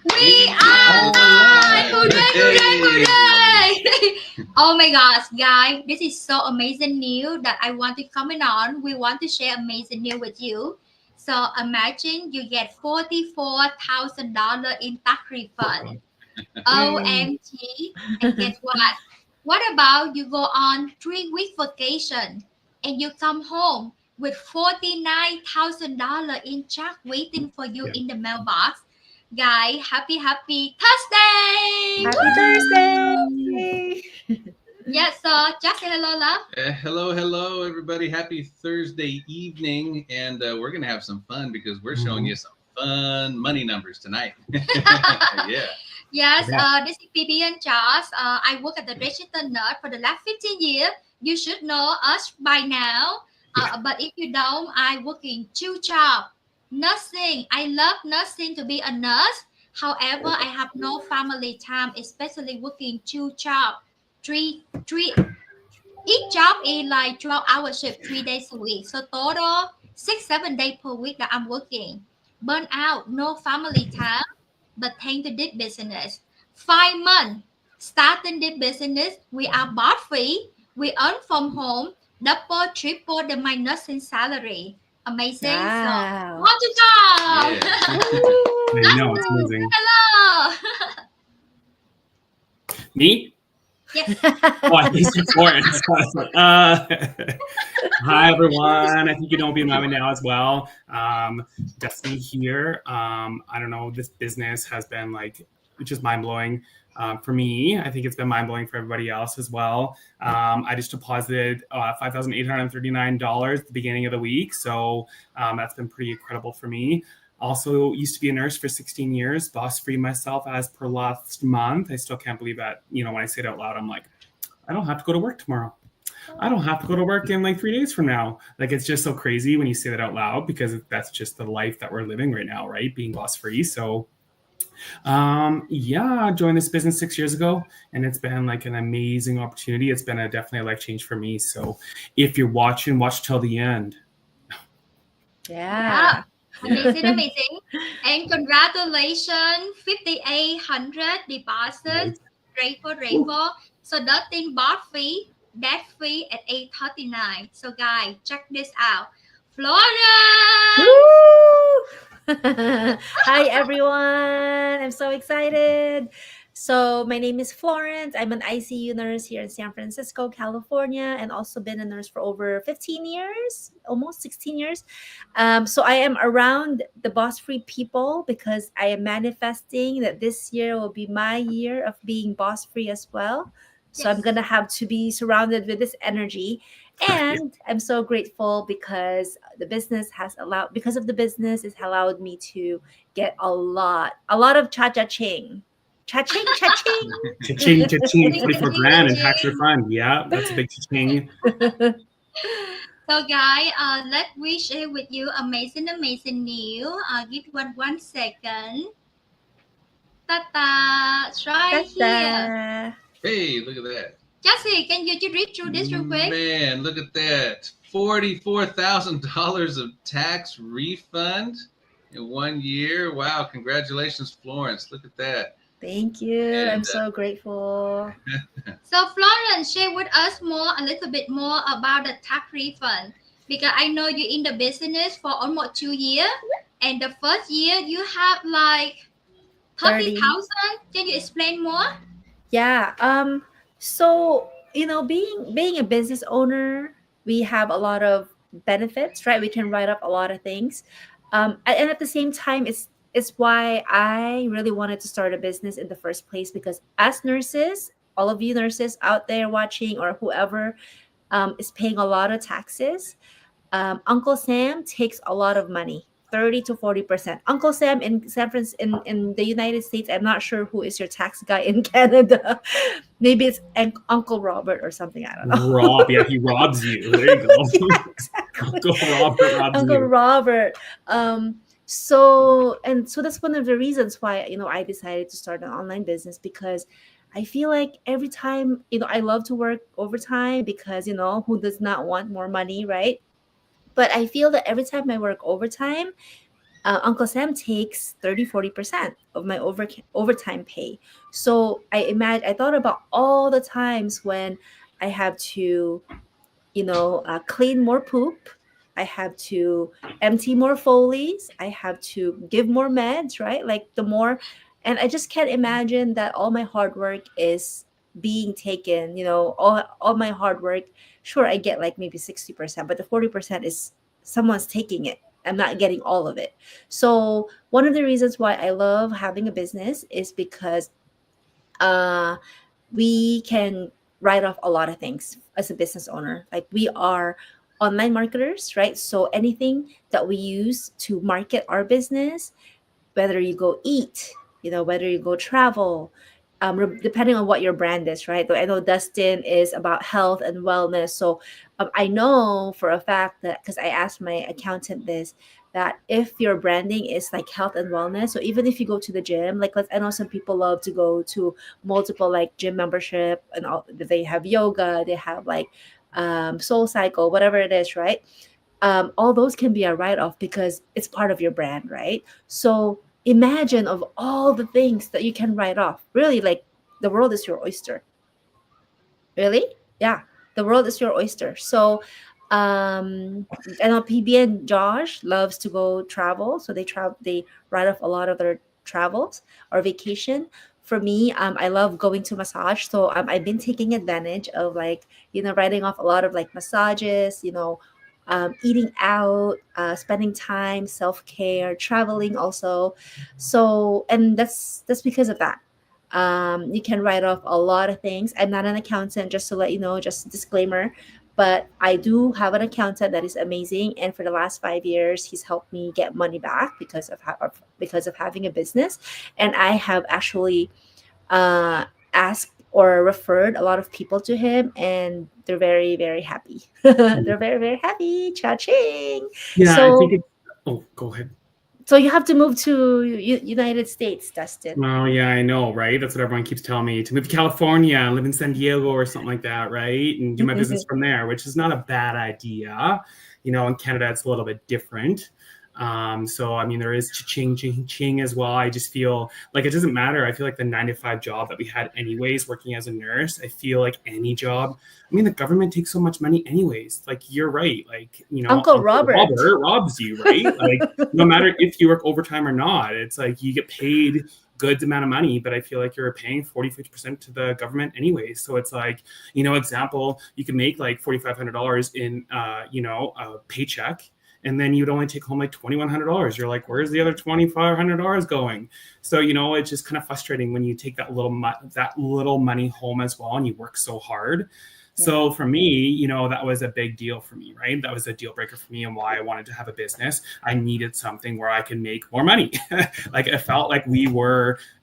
We We are are live! live. Hooray, hooray, Hey. hooray! Oh my gosh, guys, this is so amazing news that I want to comment on. We want to share amazing news with you. So imagine you get $44,000 in tax refund. Yay. OMG. And guess what? What about you go on 3 week vacation and you come home with $49,000 in check waiting for you Yeah. in the mailbox? Guy, happy Thursday! Happy Happy Woo! Thursday. Thursday! Yes, so just say hello, love. Hello, everybody. Happy Thursday evening. And we're going to have some fun because we're showing Mhm. you some fun money numbers tonight. Yeah. Yes, Yeah. this is PB and Charles. I work at the Digital Nerd for the last 15 years. You should know us by now. Yeah. But if you don't, I work in two jobs. Nursing. I love nursing to be a nurse. However, I have no family time, especially working two jobs. Three. Each job is like 12-hour shift, 3 days a week. So total 6, 7 days per week that I'm working. Burn out, no family time but thank to this business. 5 months starting this business, we are bought free. We earn from home, double, triple the my nursing salary. Amazing. So Wow. more to come. Yeah. I Woo! know, it's Justin, say amazing. hello. Me? Yes. Oh, I think it's Florence. Hi, everyone. I think you know me by now as well. Destiny here. I don't know, this business has been like, just mind blowing. For me, I think it's been mind blowing for everybody else as well. I just deposited $5,839 at the beginning of the week. So that's been pretty incredible for me. Also used to be a nurse for 16 years, boss free myself as per last month. I still can't believe that, when I say it out loud, I'm like, I don't have to go to work tomorrow. I don't have to go to work in like 3 days from now. Like, it's just so crazy when you say that out loud because that's just the life that we're living right now, right? Being boss free. So, yeah, I joined this business 6 years ago and it's been like an amazing opportunity. It's been definitely a life change for me. So if you're watching, watch till the end. Yeah. Yeah. Amazing, amazing. And congratulations, 5,800 deposit. Right? Woo. Grateful. So that thing bought free, debt free at 839. So guys, check this out. Florence! Woo! Hi, everyone. I'm so excited. So, my name is Florence. I'm an ICU nurse here in San Francisco, California, and also been a nurse for over 15 years, almost 16 years. So, I am around the boss free people because I am manifesting that this year will be my year of being boss free as well. So, I'm Yes. going to have to be surrounded with this energy. Yeah. And I'm so grateful because of the business, it's allowed me to get a lot of cha-cha-ching. Cha-ching, cha-ching. Cha-ching, cha-ching, Ching, 44 ching, grand in tax ching. refund. Yeah, that's a big cha-ching. So guys, let me share with you amazing news. Give one second. Ta-ta! It's right here. Ta-da. Hey, look at that. Jesse, can you read through this real quick? Man, look at that. $44,000 of tax refund in 1 year. Wow, congratulations, Florence. Look at that. Thank you. I'm And so grateful. So Florence, share with us a little bit more about the tax refund because I know you're in the business for almost 2 years, and the first year you have like 30. 30,000. Can you explain more? Yeah. So being a business owner, we have a lot of benefits, right? We can write up a lot of things. And at the same time, it's why I really wanted to start a business in the first place because as nurses, all of you nurses out there watching or whoever is paying a lot of taxes, Uncle Sam takes a lot of money. 30 to 40%. Uncle Sam in in the United States, I'm not sure who is your tax guy in Canada. Maybe it's Uncle Robert or something. I don't know. Rob, yeah, he robs you. There you go. Yeah, exactly. Uncle Robert robs Uncle you. Robert. So that's one of the reasons why I decided to start an online business because I feel like every time I love to work overtime because who does not want more money, right? But I feel that every time I work overtime, Uncle Sam takes 30-40% of my overtime pay. So I thought about all the times when I have to, clean more poop. I have to empty more Foleys. I have to give more meds, right? Like the more, and I just can't imagine that all my hard work is being taken, all my hard work. Sure, I get like maybe 60%, but the 40% is someone's taking it. I'm not getting all of it. So one of the reasons why I love having a business is because uh we can write off a lot of things as a business owner. Like we are online marketers, right? So anything that we use to market our business, whether you go eat, whether you go travel, depending on what your brand is, right? I know Dustin is about health and wellness. So I know for a fact that because I asked my accountant this, that if your branding is like health and wellness, so even if you go to the gym, like I know some people love to go to multiple like gym membership and all, they have yoga, they have like soul cycle, whatever it is, right? All those can be a write-off because it's part of your brand, right? So imagine of all the things that you can write off. Really, like the world is your oyster. Really? Yeah, the world is your oyster. So I know PB and Josh loves to go travel, so they write off a lot of their travels or vacation. For me, I love going to massage, so I've been taking advantage of like writing off a lot of like massages, eating out, spending time, self care, traveling also. So and that's because of that. You can write off a lot of things. I'm not an accountant, just to let you know, just disclaimer. But I do have an accountant that is amazing, and for the last 5 years, he's helped me get money back because of having a business, and I have actually asked or referred a lot of people to him, and they're very very happy. They're very very happy. Cha-ching! Yeah, I think So it's. Oh, go ahead. so you have to move to United States, Dustin. Oh, yeah, I know, right? That's what everyone keeps telling me, to move to California, live in San Diego or something like that, right? And do my business from there, which is not a bad idea. In Canada, it's a little bit different. So, I mean, there is ching, ching, ching as well. I just feel like it doesn't matter. I feel like the 9 to 5 job that we had anyways, working as a nurse, I feel like any job, I mean, the government takes so much money anyways. Like, you're right. Like, Uncle Uncle Robert. Robert robs you, right? Like, no matter if you work overtime or not, it's like you get paid good amount of money, but I feel like you're paying 40-50% to the government anyway. So it's like, example, you can make like $4,500 in, a paycheck, and then you'd only take home like $2,100. You're like, where's the other $2,500 going? So, it's just kind of frustrating when you take that little money home as well, and you work so hard. So for me, that was a big deal for me, right? That was a deal breaker for me and why I wanted to have a business. I needed something where I could make more money. Like I felt like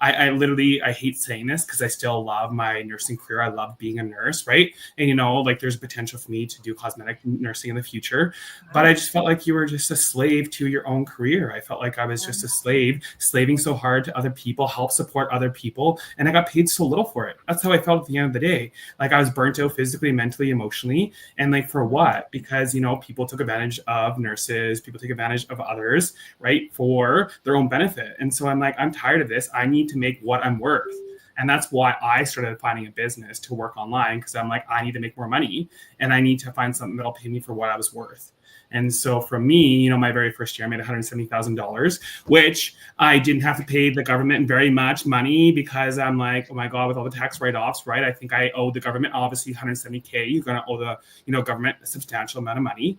I literally, I hate saying this because I still love my nursing career. I love being a nurse, right? And, like there's potential for me to do cosmetic nursing in the future. But I just felt like you were just a slave to your own career. I felt like I was just a slave, slaving so hard to other people, help support other people. And I got paid so little for it. That's how I felt at the end of the day. Like I was burnt out physically, mentally, emotionally. And like for what? Because, people took advantage of nurses, people take advantage of others, right? For their own benefit. And so I'm like, I'm tired of this. I need to make what I'm worth. And that's why I started finding a business to work online, because I'm like, I need to make more money and I need to find something that'll pay me for what I was worth. And so for me, my very first year, I made $170,000, which I didn't have to pay the government very much money because I'm like, oh my God, with all the tax write-offs, right? I think I owe the government obviously 170K. You're going to owe the, government a substantial amount of money.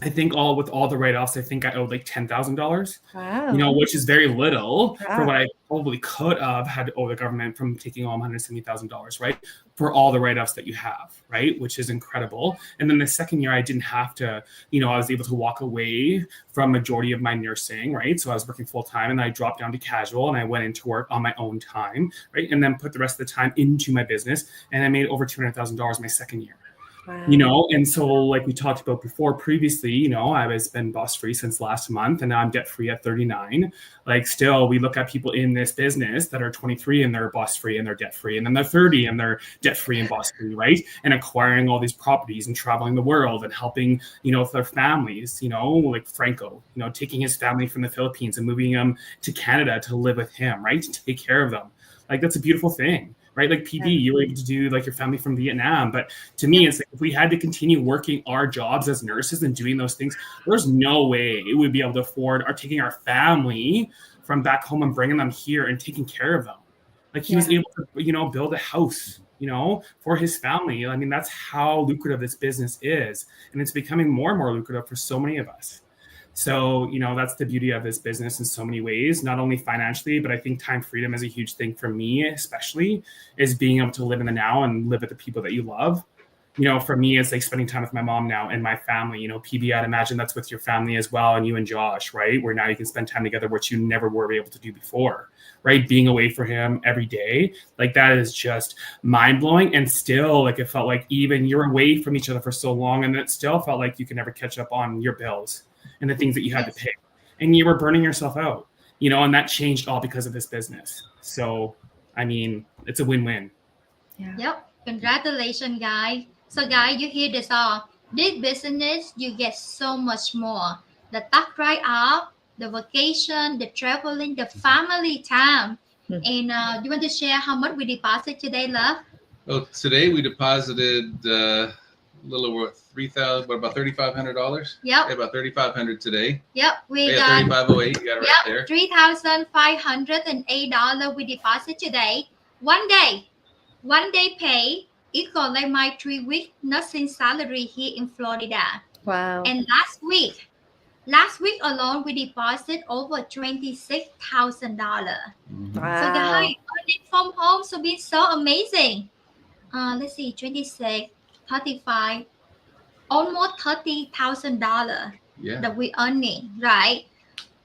I think with all the write-offs, I think I owed like $10,000. Wow. Which is very little for Wow. what I probably could have had to owe the government from taking home $170,000, right? For all the write-offs that you have, right? Which is incredible. And then the second year, I didn't have to, I was able to walk away from majority of my nursing, right? So I was working full-time and I dropped down to casual and I went into work on my own time, right? And then put the rest of the time into my business. And I made over $200,000 my second year. Wow. And so like we talked about before previously, I was been boss free since last month, and now I'm debt free at 39. Like still we look at people in this business that are 23 and they're boss free and they're debt free, and then they're 30 and they're debt free and boss free, right? And acquiring all these properties and traveling the world and helping with their families, like Franco, taking his family from the Philippines and moving them to Canada to live with him, right, to take care of them. Like that's a beautiful thing, right? Like PD, you were able to do like your family from Vietnam. But to me, it's like if we had to continue working our jobs as nurses and doing those things, there's no way we would be able to afford our taking our family from back home and bringing them here and taking care of them. Like he was able to, build a house, for his family. I mean, that's how lucrative this business is. And it's becoming more and more lucrative for so many of us. So, that's the beauty of this business in so many ways, not only financially, but I think time freedom is a huge thing for me, especially is being able to live in the now and live with the people that you love. For me, it's like spending time with my mom now and my family. PB, I'd imagine that's with your family as well, and you and Josh, right? Where now you can spend time together, which you never were able to do before, right? Being away for him every day, like that is just mind blowing. And still, like it felt like even you're away from each other for so long, and it still felt like you can never catch up on your bills and the things that you had to pay, and you were burning yourself out, and that changed all because of this business. So, I mean, it's a win-win. Yeah. Yep. Congratulations, guys. So, guys, you hear this all. This business, you get so much more. The tax write-off, the vacation, the traveling, the family time. And you want to share how much we deposit today, love? Oh, today we deposited a little over about $3,500. Yep. Yeah, about $3,500 today. Yep, we got 3,508. You got it right there. $3,508 we deposit today. One day pay equal like my 3-week nursing salary here in Florida. Wow. And last week alone we deposit over $26,000. Wow. So guys, earning from home so been so amazing. Let's see, 26, 35, almost $30,000 that we earning, right?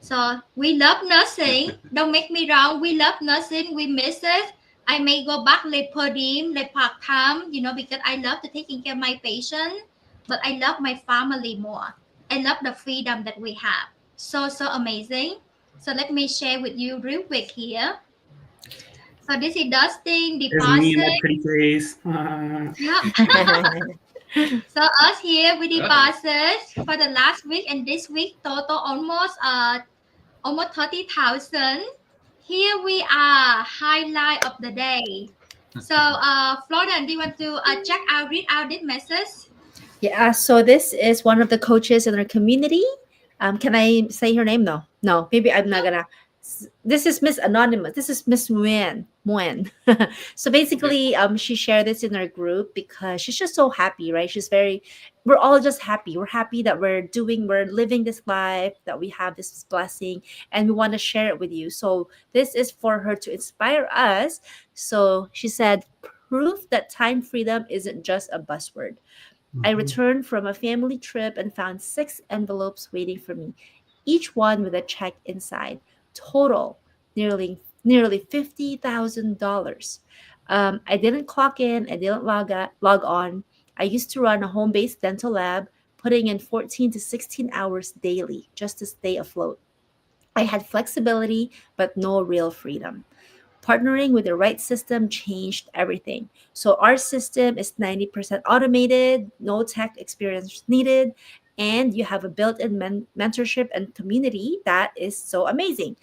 So we love nursing. Don't make me wrong. We love nursing. We miss it. I may go back like per diem, like part time, because I love to taking care of my patient, but I love my family more. I love the freedom that we have. So amazing. So let me share with you real quick here. So this is Dustin deposit. There's me and my pretty face. So us here we deposit for the last week and this week total almost 30,000. Here we are, highlight of the day. So Florian, do you want to read out this message? Yeah, so this is one of the coaches in our community. Can I say her name? No, maybe I'm not gonna. This is Miss Anonymous. This is Miss Nguyen. So basically, she shared this in our group because she's just so happy, right? We're all just happy. We're happy that we're living this life, that we have this blessing, and we want to share it with you. So this is for her to inspire us. So she said, proof that time freedom isn't just a buzzword. I returned from a family trip and found 6 envelopes waiting for me, each one with a check inside. Total, nearly $50,000. I didn't clock in. I didn't log on. I used to run a home-based dental lab, putting in 14 to 16 hours daily just to stay afloat. I had flexibility, but no real freedom. Partnering with the right system changed everything. So our system is 90% automated, no tech experience needed, and you have a built-in mentorship and community that is so amazing.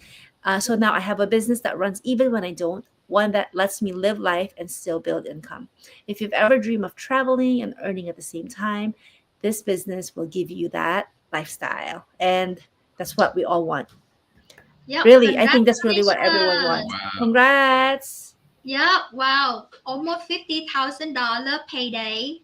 So now I have a business that runs even when I don't, one that lets me live life and still build income. If you've ever dreamed of traveling and earning at the same time, this business will give you that lifestyle. And that's what we all want. Yep, really, I think that's really what everyone wants. Wow. Congrats. Yeah, wow. Almost $50,000 payday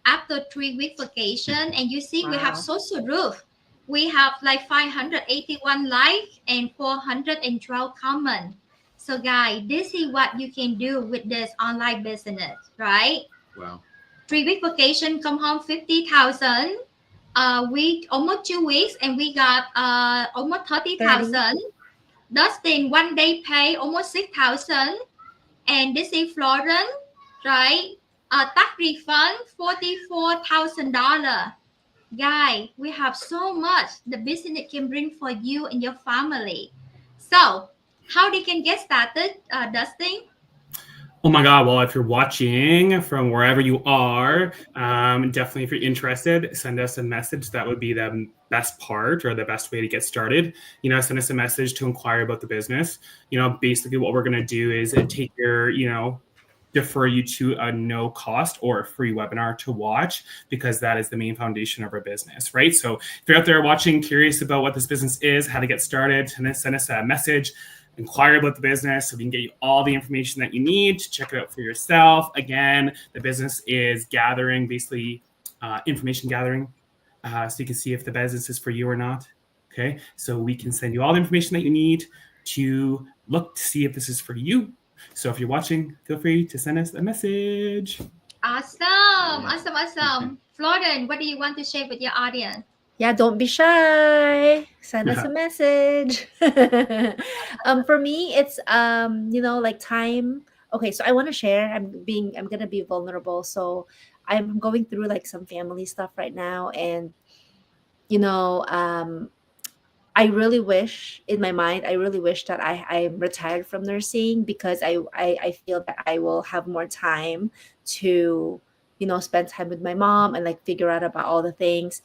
after 3-week vacation. And you see, we have social roof. We have like 581 likes and 412 comments. So guys, this is what you can do with this online business, right? Wow. 3-week vacation, come home 50,000. Week almost 2 weeks, and we got almost 30,000. Dustin 1 day pay almost 6,000. And this is Florence, right? Tax refund $44,000. Guy, we have so much the business can bring for you and your family. So, how they can get started, Dustin? Oh my God. Well, if you're watching from wherever you are, definitely if you're interested, send us a message. That would be the best part or the best way to get started. Send us a message to inquire about the business. Basically what we're going to do is take your, defer you to a no cost or a free webinar to watch because that is the main foundation of our business, right? So if you're out there watching, curious about what this business is, how to get started, send us a message, inquire about the business so we can get you all the information that you need to check it out for yourself. Again, the business is gathering, basically information gathering, so you can see if the business is for you or not. Okay, so we can send you all the information that you need to look to see if this is for you. So if you're watching, feel free to send us a message. Awesome. Florian, what do you want to share with your audience? Yeah, don't be shy. Send us a message. For me, it's like time. Okay, so I want to share. I'm gonna be vulnerable. So I'm going through like some family stuff right now, and you know, I really wish in my mind, I really wish that I'm retired from nursing because I feel that I will have more time to, spend time with my mom and like figure out about all the things.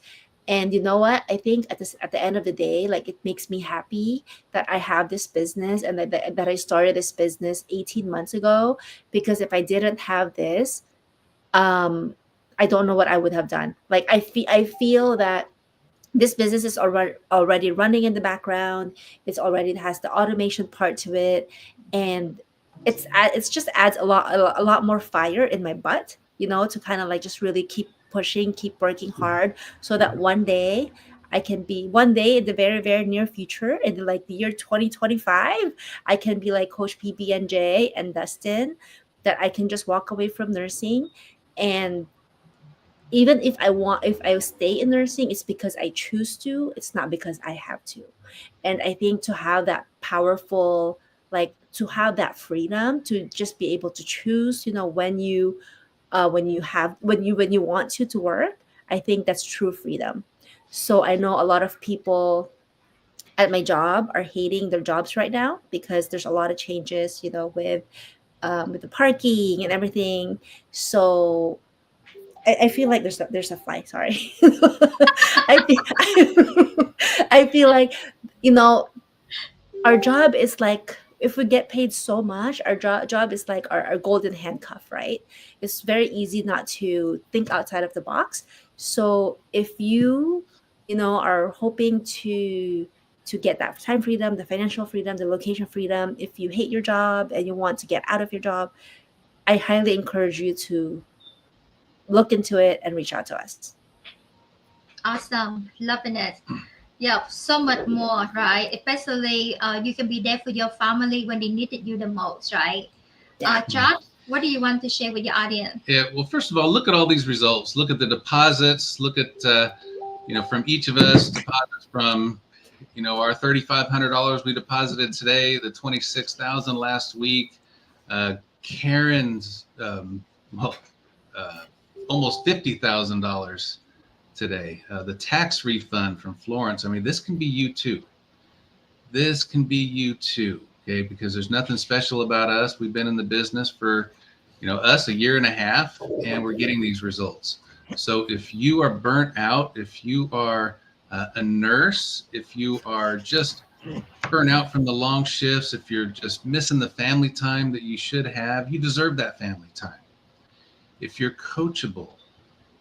And you know what? I think at the end of the day, like it makes me happy that I have this business and that I started this business 18 months ago. Because if I didn't have this, um, I don't know what I would have done. Like I feel that this business is already running in the background. It has the automation part to it, and it's just adds a lot more fire in my butt, to kind of like just really keep pushing, keep working hard, so that one day in the very very near future, in like the year 2025, I can be like Coach PB&J and Dustin, that I can just walk away from nursing. And even if I stay in nursing, it's because I choose to, it's not because I have to. And I think to have that powerful, like to have that freedom to just be able to choose, when you want to work, I think that's true freedom. So I know a lot of people at my job are hating their jobs right now because there's a lot of changes, with the parking and everything. So I feel like there's a fly. Sorry. I feel I feel like, you know our job is like, if we get paid so much, our job is like our golden handcuff, right? It's very easy not to think outside of the box. So if are hoping to get that time freedom, the financial freedom, the location freedom, if you hate your job and you want to get out of your job, I highly encourage you to look into it and reach out to us. Awesome. Loving it. Yeah, so much more, right? Especially you can be there for your family when they needed you the most, right? Josh, what do you want to share with your audience? Yeah, well, first of all, look at all these results. Look at the deposits. Look at, from each of us, deposits from, our $3,500 we deposited today, the $26,000 last week. Karen's, almost $50,000 today. The tax refund from Florence. I mean, this can be you too. This can be you too, okay? Because there's nothing special about us. We've been in the business for, us a year and a half, and we're getting these results. So if you are burnt out, if you are a nurse, if you are just burnt out from the long shifts, if you're just missing the family time that you should have, you deserve that family time. If you're coachable,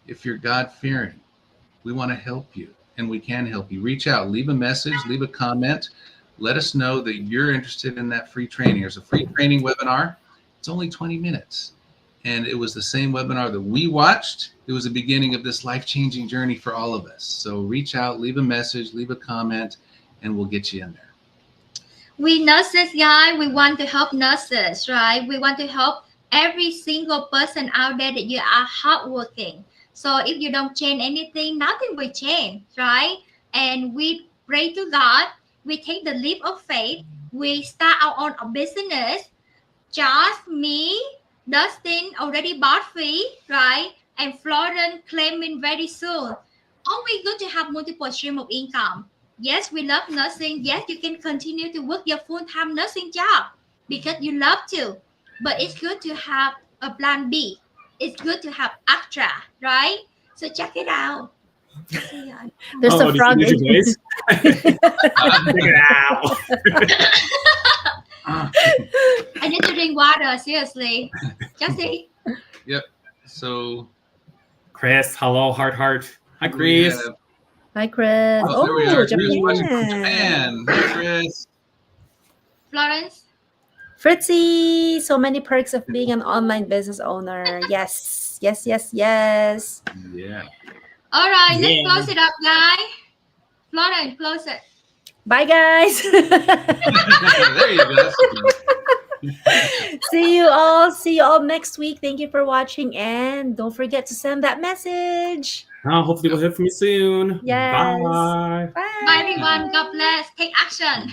if you're God-fearing, we want to help you, and we can help you. Reach out, leave a message, leave a comment. Let us know that you're interested in that free training. There's a free training webinar. It's only 20 minutes. And it was the same webinar that we watched. It was the beginning of this life-changing journey for all of us. So reach out, leave a message, leave a comment, and we'll get you in there. We nurses, guys, we want to help nurses, right? We want to help every single person out there that you are hardworking. So if you don't change anything, nothing will change, right? And we pray to God. We take the leap of faith. We start our own business. Just me Dustin already bought free, right? And Florence claiming very soon. Always good to have multiple stream of income. Yes, we love nursing. Yes, you can continue to work your full-time nursing job because you love to. But it's good to have a plan B. It's good to have extra, right? So check it out. See ya. There's Oh, a did you frog use your in voice? Check it out. I need to drink water, seriously. Jesse. Yep. So Chris, hello, heart. Hi, we Chris. have, Hi, Chris. oh, there we are. Oh, Chris watching from Japan. Japan. Hey, Chris. Florence. Fritzy, so many perks of being an online business owner. Yes, yes, yes, yes. Yeah. All right, let's Yeah. close it up, guys. Florence, close it. Bye, guys. There you go. See you all next week. Thank you for watching, and don't forget to send that message. Hopefully we'll hear from you soon. Yes. Bye. Bye. Bye, everyone. God bless. Take action.